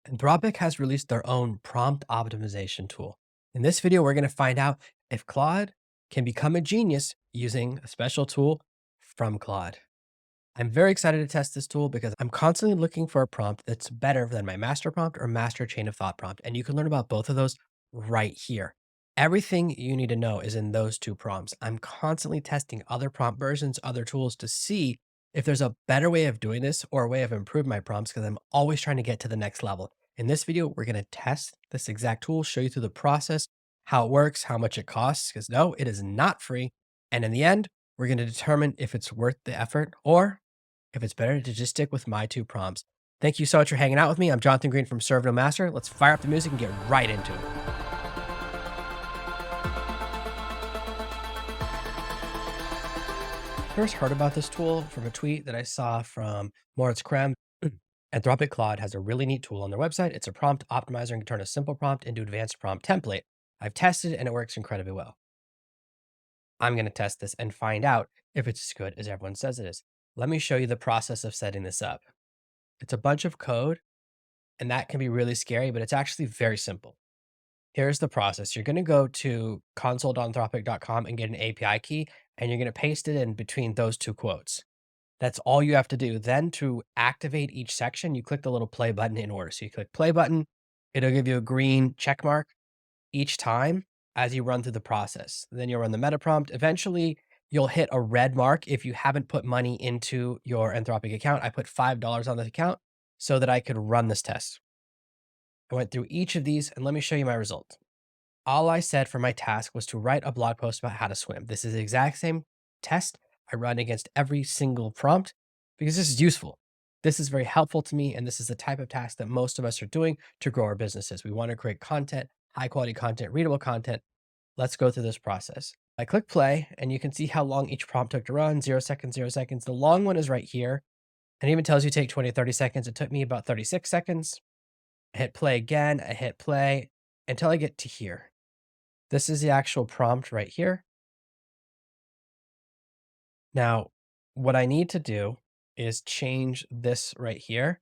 Anthropic has released their own prompt optimization tool. In this video, we're going to find out if Claude can become a genius using a special tool from Claude. I'm very excited to test this tool because I'm constantly looking for a prompt that's better than my master prompt or master chain of thought prompt. And you can learn about both of those right here. Everything you need to know is in those two prompts. I'm constantly testing other prompt versions, other tools to see if there's a better way of doing this or a way of improving my prompts because I'm always trying to get to the next level. In this video, we're going to test this exact tool, show you through the process, how it works, how much it costs, because no, it is not free. And in the end, we're going to determine if it's worth the effort or if it's better to just stick with my two prompts. Thank you so much for hanging out with me. I'm Jonathan Green from Serve No Master. Let's fire up the music and get right into it. First heard about this tool from a tweet that I saw from Moritz Krem. Anthropic Claude has a really neat tool on their website. It's a prompt optimizer and can turn a simple prompt into advanced prompt template. I've tested it and it works incredibly well. I'm going to test this and find out if it's as good as everyone says it is. Let me show you the process of setting this up. It's a bunch of code, and that can be really scary, but it's actually very simple. Here's the process. You're going to go to console.anthropic.com and get an API key, and you're going to paste it in between those two quotes. That's all you have to do. Then to activate each section, you click the little play button in order. So you click play button, it'll give you a green check mark each time as you run through the process. Then you'll run the meta prompt. Eventually, you'll hit a red mark if you haven't put money into your Anthropic account. I put $5 on the account so that I could run this test. I went through each of these and let me show you my result. All I said for my task was to write a blog post about how to swim. This is the exact same test I run against every single prompt because this is useful. This is very helpful to me, and this is the type of task that most of us are doing to grow our businesses. We want to create content, high quality content, readable content. Let's go through this process. I click play, and you can see how long each prompt took to run, 0 seconds, 0 seconds. The long one is right here, and it even tells you take 20 to 30 seconds. It took me about 36 seconds. I hit play again, I hit play until I get to here. This is the actual prompt right here. Now, what I need to do is change this right here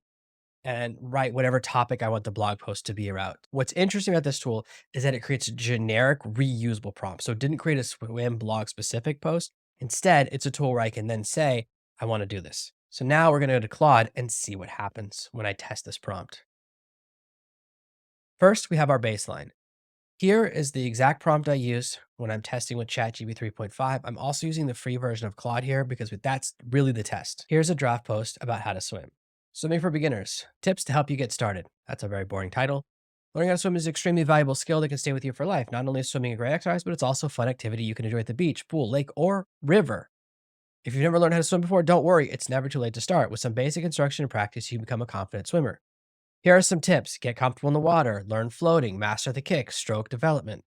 and write whatever topic I want the blog post to be about. What's interesting about this tool is that it creates a generic reusable prompt. So it didn't create a swim blog specific post. Instead, it's a tool where I can then say, I want to do this. So now we're going to go to Claude and see what happens when I test this prompt. First, we have our baseline. Here is the exact prompt I use when I'm testing with ChatGPT 3.5. I'm also using the free version of Claude here because that's really the test. Here's a draft post about how to swim. Swimming for beginners, tips to help you get started. That's a very boring title. Learning how to swim is an extremely valuable skill that can stay with you for life. Not only is swimming a great exercise, but it's also a fun activity you can enjoy at the beach, pool, lake, or river. If you've never learned how to swim before, don't worry. It's never too late to start. With some basic instruction and practice, you can become a confident swimmer. Here are some tips. Get comfortable in the water, learn floating, master the kick, stroke development.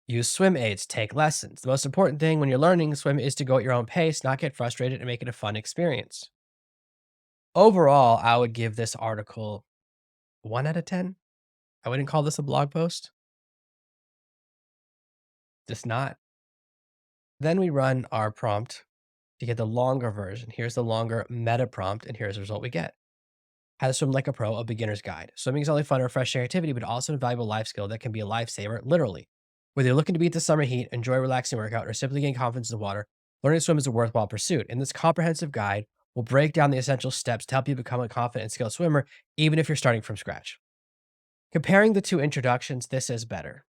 Use swim aids, take lessons. The most important thing when you're learning to swim is to go at your own pace, not get frustrated, and make it a fun experience. Overall, I would give this article 1 out of 10. I wouldn't call this a blog post. Just not. Then we run our prompt to get the longer version. Here's the longer meta prompt, and here's the result we get. How to swim like a pro, a beginner's guide. Swimming is only fun or refreshing activity, but also a valuable life skill that can be a lifesaver, literally. Whether you're looking to beat the summer heat, enjoy a relaxing workout, or simply gain confidence in the water, learning to swim is a worthwhile pursuit. And this comprehensive guide will break down the essential steps to help you become a confident and skilled swimmer, even if you're starting from scratch. Comparing the two introductions, this is better.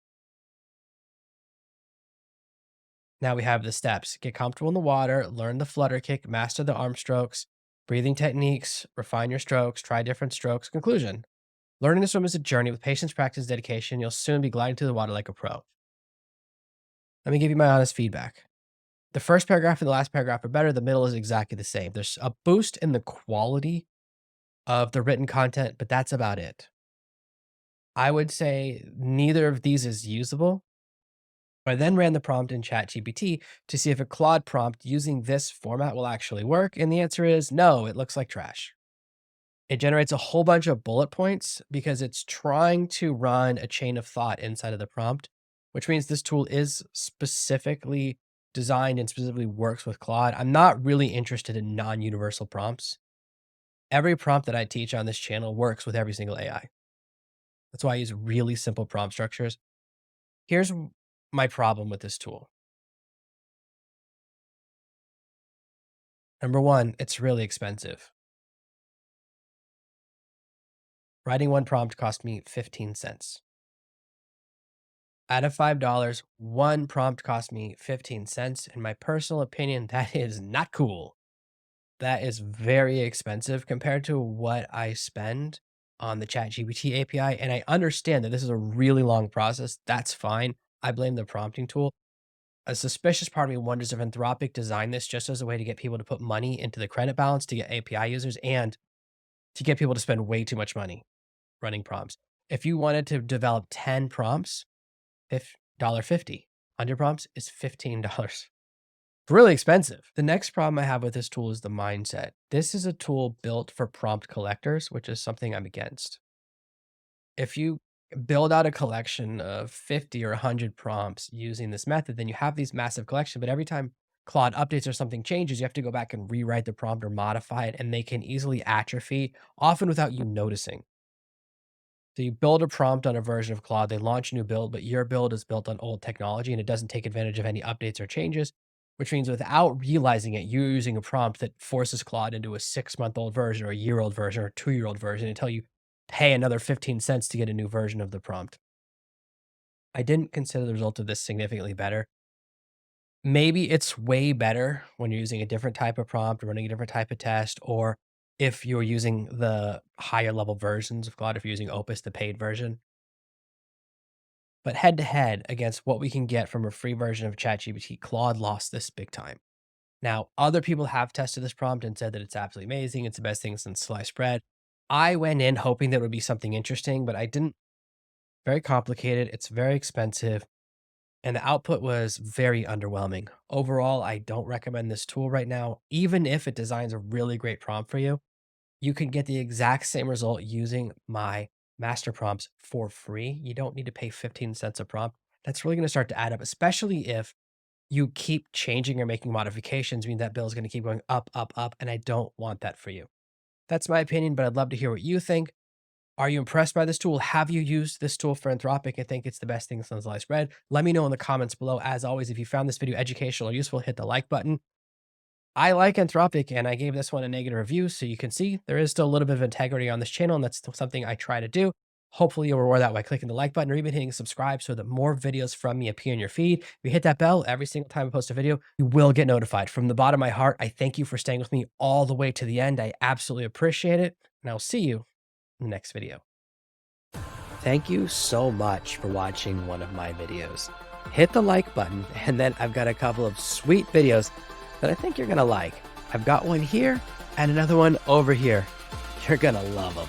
Now we have the steps. Get comfortable in the water, learn the flutter kick, master the arm strokes, breathing techniques, refine your strokes, try different strokes. Conclusion. Learning to swim is a journey with patience, practice, dedication. You'll soon be gliding through the water like a pro. Let me give you my honest feedback. The first paragraph and the last paragraph are better. The middle is exactly the same. There's a boost in the quality of the written content, but that's about it. I would say neither of these is usable. I then ran the prompt in ChatGPT to see if a Claude prompt using this format will actually work. And the answer is no, it looks like trash. It generates a whole bunch of bullet points because it's trying to run a chain of thought inside of the prompt, which means this tool is specifically designed and specifically works with Claude. I'm not really interested in non-universal prompts. Every prompt that I teach on this channel works with every single AI. That's why I use really simple prompt structures. Here's my problem with this tool. Number one, it's really expensive. Writing one prompt cost me 15 cents. Out of $5, one prompt cost me 15 cents. In my personal opinion, that is not cool. That is very expensive compared to what I spend on the ChatGPT API. And I understand that this is a really long process. That's fine. I blame the prompting tool. A suspicious part of me wonders if Anthropic designed this just as a way to get people to put money into the credit balance to get API users and to get people to spend way too much money running prompts. If you wanted to develop 10 prompts, $1.50. 100 prompts is $15. Really expensive. The next problem I have with this tool is the mindset. This is a tool built for prompt collectors, which is something I'm against. If you build out a collection of 50 or 100 prompts using this method, then you have these massive collection, but every time Claude updates or something changes, you have to go back and rewrite the prompt or modify it, and they can easily atrophy, often without you noticing. So you build a prompt on a version of Claude, they launch a new build, but your build is built on old technology and it doesn't take advantage of any updates or changes, which means without realizing it, you're using a prompt that forces Claude into a 6-month-old version or a year-old version or a 2-year-old version until you pay another 15 cents to get a new version of the prompt. I didn't consider the result of this significantly better. Maybe it's way better when you're using a different type of prompt, running a different type of test, or if you're using the higher level versions of Claude, if you're using Opus, the paid version. But head to head against what we can get from a free version of ChatGPT, Claude lost this big time. Now, other people have tested this prompt and said that it's absolutely amazing. It's the best thing since sliced bread. I went in hoping that it would be something interesting, but I didn't. Very complicated. It's very expensive. And the output was very underwhelming. Overall, I don't recommend this tool right now. Even if it designs a really great prompt for you, you can get the exact same result using my master prompts for free. You don't need to pay 15 cents a prompt. That's really going to start to add up, especially if you keep changing or making modifications, mean that bill is going to keep going up, up, up. And I don't want that for you. That's my opinion, but I'd love to hear what you think. Are you impressed by this tool? Have you used this tool for Anthropic and think it's the best thing since sliced bread? Let me know in the comments below. As always, if you found this video educational or useful, hit the like button. I like Anthropic and I gave this one a negative review, so you can see there is still a little bit of integrity on this channel, and that's something I try to do. Hopefully you'll reward that by clicking the like button or even hitting subscribe so that more videos from me appear in your feed. If you hit that bell every single time I post a video, you will get notified. From the bottom of my heart, I thank you for staying with me all the way to the end. I absolutely appreciate it, and I'll see you in the next video. Thank you so much for watching one of my videos. Hit the like button, and then I've got a couple of sweet videos that I think you're gonna like. I've got one here and another one over here. You're gonna love them.